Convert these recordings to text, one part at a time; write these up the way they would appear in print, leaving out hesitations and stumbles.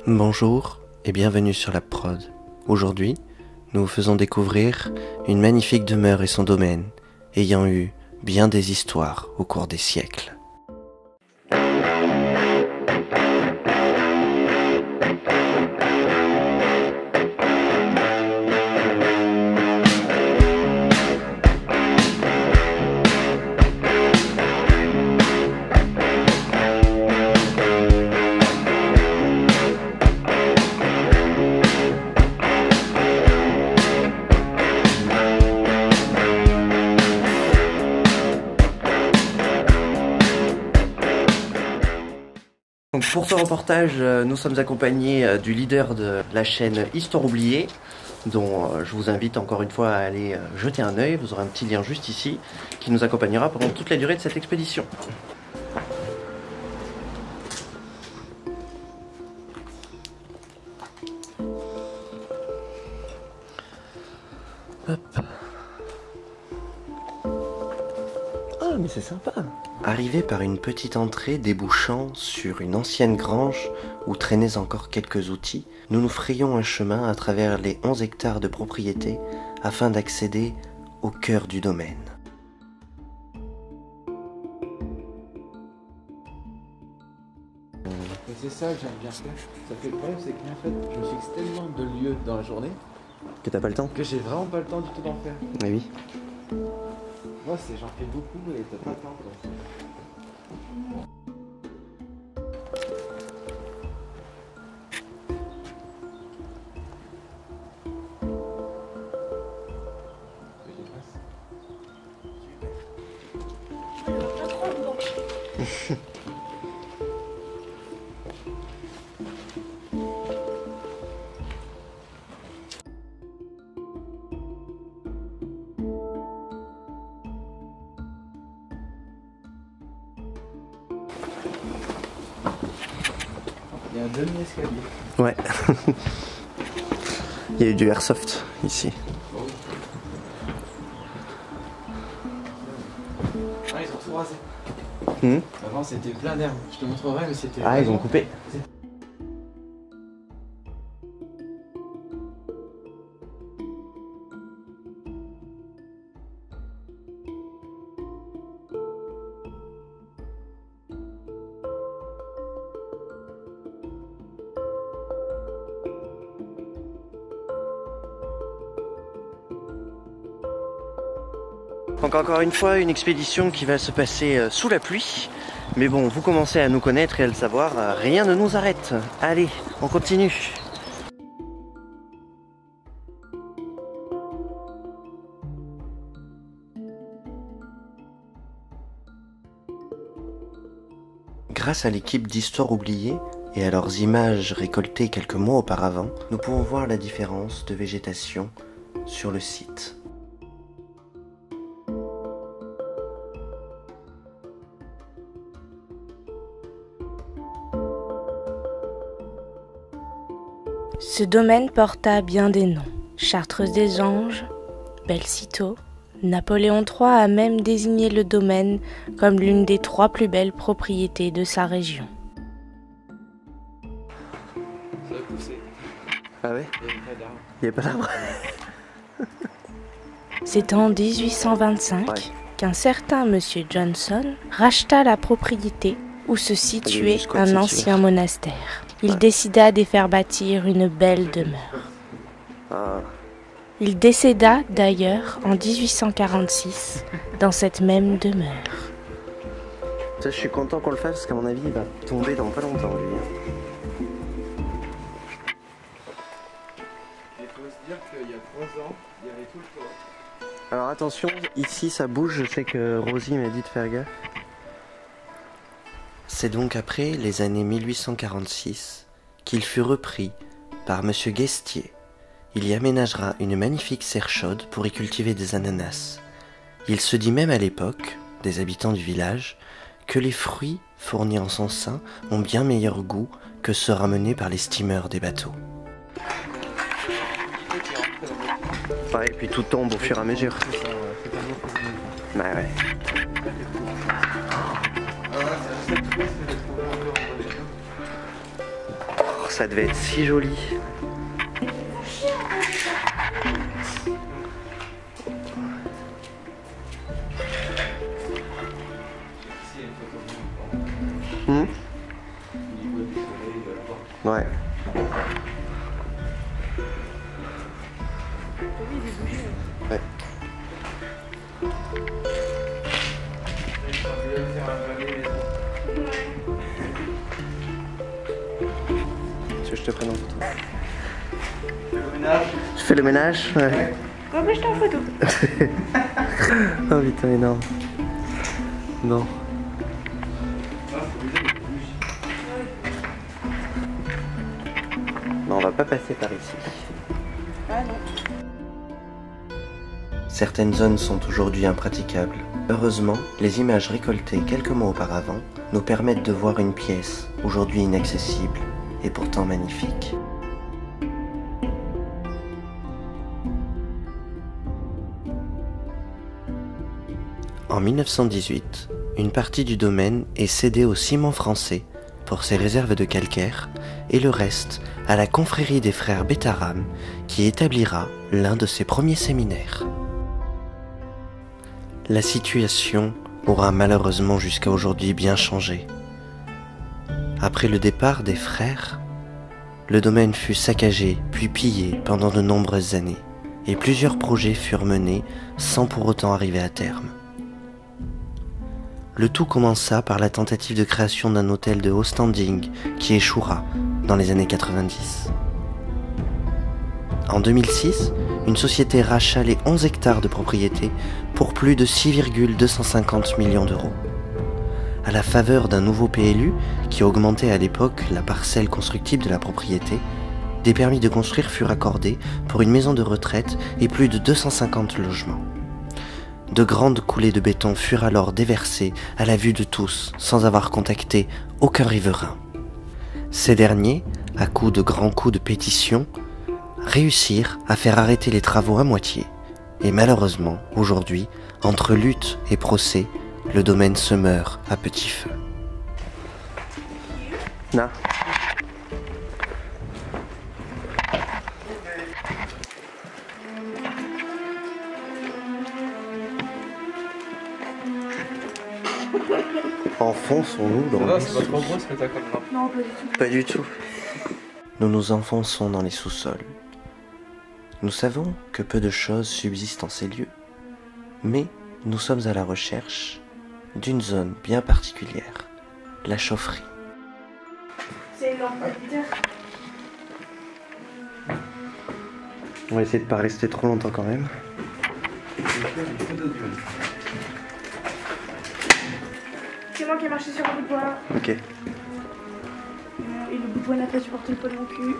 Bonjour et bienvenue sur la prod. Aujourd'hui, nous vous faisons découvrir une magnifique demeure et son domaine, ayant eu bien des histoires au cours des siècles. Donc pour ce reportage, nous sommes accompagnés du leader de la chaîne Histoire oubliée, dont je vous invite encore une fois à aller jeter un œil. Vous aurez un petit lien juste ici qui nous accompagnera pendant toute la durée de cette expédition. Hop. Ah mais c'est sympa. Arrivé par une petite entrée débouchant sur une ancienne grange où traînaient encore quelques outils, nous nous frayons un chemin à travers les 11 hectares de propriété afin d'accéder au cœur du domaine. C'est ça que j'aime bien faire. Ça fait le problème, c'est qu'en fait, je me fixe tellement de lieux dans la journée Que t'as pas le temps? que j'ai vraiment pas le temps du tout d'en faire. Mais oui. Moi, j'en fais beaucoup et t'as pas le temps. Quoi. Il y a un demi-escalier. Ouais. Il y a eu du airsoft ici. Ah, ils ont tout rasé. Mmh. Avant, c'était plein d'herbe. Je te montrerai, mais c'était. Ah, ils ont coupé. Donc encore une fois, une expédition qui va se passer sous la pluie. Mais bon, vous commencez à nous connaître et à le savoir, rien ne nous arrête. Allez, on continue. Grâce à l'équipe d'Histoire oubliée et à leurs images récoltées quelques mois auparavant, nous pouvons voir la différence de végétation sur le site. Ce domaine porta bien des noms. Chartreuse des Anges, Belle-Cîteaux. Napoléon III a même désigné le domaine comme l'une des 3 plus belles propriétés de sa région. Ça a poussé. Ah ouais? Il y avait pas d'arbre. Il n'y a pas d'arbre? C'est en 1825 qu'un certain Monsieur Johnson racheta la propriété où se situait un ancien monastère. Il décida d'y faire bâtir une belle demeure. Ah. Il décéda d'ailleurs en 1846 dans cette même demeure. Ça, je suis content qu'on le fasse parce qu'à mon avis, il va tomber dans pas longtemps, lui. Il faut se dire qu'il y a 3 ans, il y avait tout le toit. Alors attention, ici ça bouge, je sais que Rosie m'a dit de faire gaffe. C'est donc après les années 1846 qu'il fut repris par Monsieur Guestier. Il y aménagera une magnifique serre chaude pour y cultiver des ananas. Il se dit même à l'époque, des habitants du village, que les fruits fournis en son sein ont bien meilleur goût que ceux ramenés par les steamers des bateaux. Ouais, et puis tout tombe au fur et à mesure. Bah ouais. ça devait être si joli. Ouais. Ouais. Tu veux que je te prenne en photo? Je fais le ménage? Ouais. Bon, bah, je t'ai en photo. Oh putain, énorme. Non. Non, on va pas passer par ici. Ah non. Certaines zones sont aujourd'hui impraticables. Heureusement, les images récoltées quelques mois auparavant nous permettent de voir une pièce, aujourd'hui inaccessible, et pourtant magnifique. En 1918, une partie du domaine est cédée au Ciment Français pour ses réserves de calcaire et le reste à la confrérie des frères Bétharame qui établira l'un de ses premiers séminaires. La situation aura malheureusement jusqu'à aujourd'hui bien changé. Après le départ des frères, le domaine fut saccagé puis pillé pendant de nombreuses années et plusieurs projets furent menés sans pour autant arriver à terme. Le tout commença par la tentative de création d'un hôtel de haut standing qui échouera dans les années 90. En 2006, une société rachète les 11 hectares de propriété pour plus de 6,250 millions d'euros. À la faveur d'un nouveau PLU qui augmentait à l'époque la parcelle constructible de la propriété, des permis de construire furent accordés pour une maison de retraite et plus de 250 logements. De grandes coulées de béton furent alors déversées à la vue de tous, sans avoir contacté aucun riverain. Ces derniers, à coups de grands coups de pétition, réussirent à faire arrêter les travaux à moitié. Et malheureusement, aujourd'hui, entre lutte et procès, le domaine se meurt à petit feu. Non. Enfonçons-nous dans le c'est pas trop gros ce que t'as comme nappe? Non, pas du tout. Pas du tout. Nous nous enfonçons dans les sous-sols. Nous savons que peu de choses subsistent en ces lieux, mais nous sommes à la recherche d'une zone bien particulière, la chaufferie. C'est une lampe militaire. On va essayer de pas rester trop longtemps quand même. C'est moi qui ai marché sur un bout de bois. Ok. Et le bout de bois n'a pas supporté le poids de mon cul.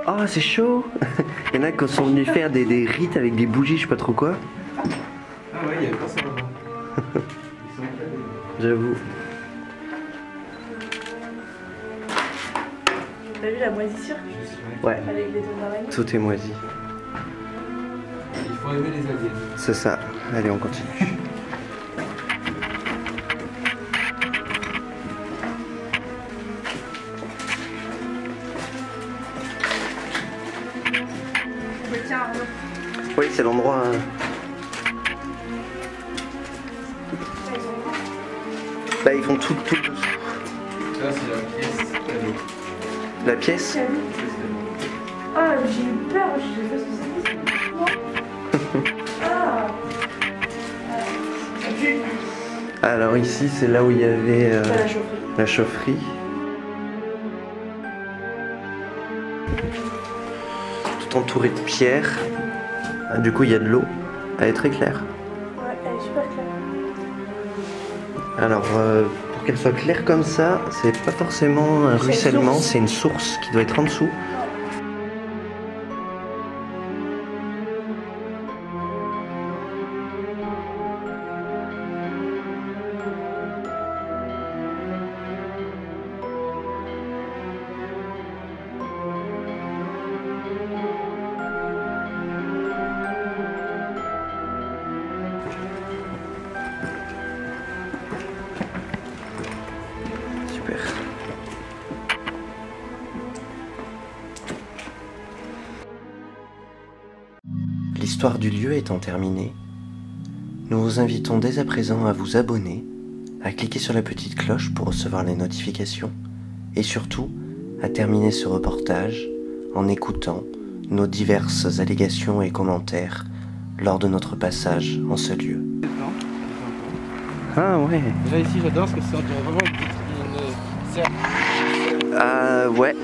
Oh, c'est chaud. Il y en a qui sont venus faire des rites avec des bougies, je sais pas trop quoi. Ah ouais, il y avait pas ça avant. Ils sont éclatés. J'avoue. T'as vu la moisissure? Ouais, Avec les tours d'araignée. tout est moisi. Il faut aimer les aliens. C'est ça. Allez, on continue. Tiens, Oui, c'est l'endroit. Là, ils font tout dessous. Là, c'est la pièce cadeau. La pièce. ah, j'ai eu peur, je sais pas ce que c'est. Non. Ah. Alors ici, c'est là où il y avait La chaufferie. la chaufferie. Tout entouré de pierres. Ah, du coup, il y a de l'eau. Elle est très claire. Ouais, elle est super claire. Alors, pour qu'elle soit claire comme ça, c'est pas forcément un C'est une ruissellement, source. c'est une source qui doit être en dessous. Si Super. L'histoire du lieu étant terminée, nous vous invitons dès à présent à vous abonner, à cliquer sur la petite cloche pour recevoir les notifications et surtout à terminer ce reportage en écoutant nos diverses allégations et commentaires lors de notre passage en ce lieu. Ah ouais. Déjà ici j'adore parce que ça dirait vraiment une serre. Ah ouais,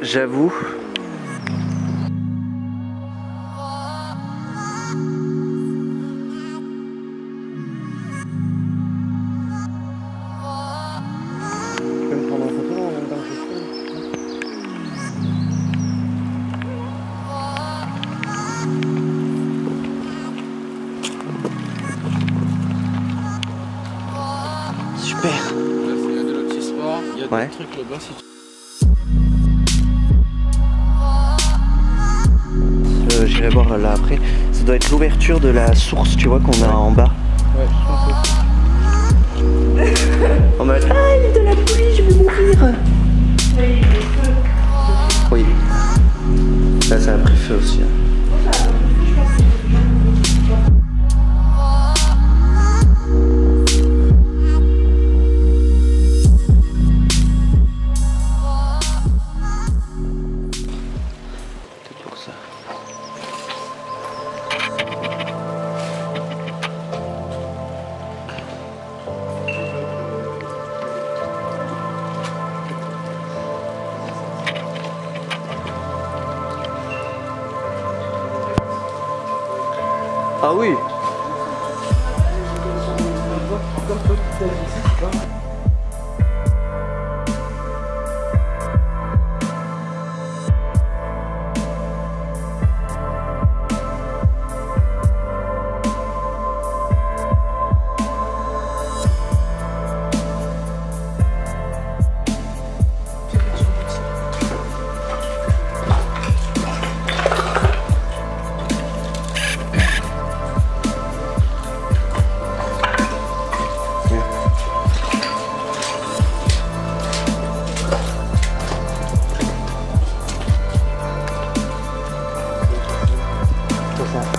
j'avoue. Tu peux me prendre en photo en même temps que je filme? Super. Là c'est de lotissement, il y a Ouais. des trucs là-bas si tu... J'irai voir là après. Ça doit être l'ouverture de la source, tu vois, qu'on a en bas. Ouais, je pense aussi. En mode ah, il y a de la pluie, je vais mourir. Oui. Là, ça a pris feu aussi. C'est pour ça. Ah oui.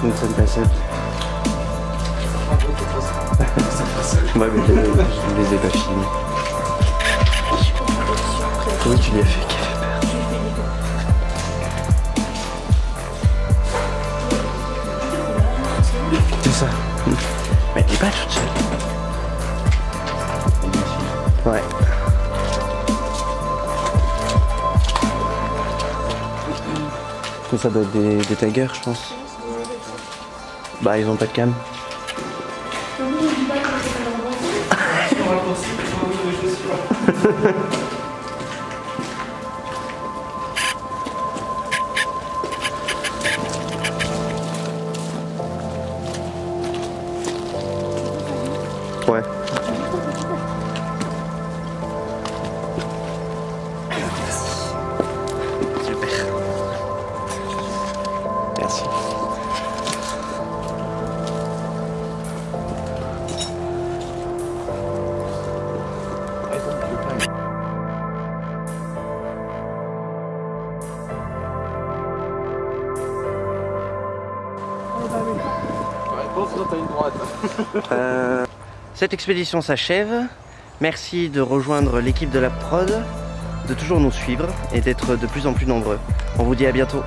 Nous sommes passés. Ouais, mais je les ai pas filmés. Oui, tu lui as fait qui a fait peur. C'est ça. Mais elle est pas toute seule. Ouais. Ça doit être des taggers, je pense. Bah, ils ont pas de cam. Ouais. Super. Merci. Cette expédition s'achève. Merci de rejoindre l'équipe de la prod, de toujours nous suivre et d'être de plus en plus nombreux. On vous dit à bientôt.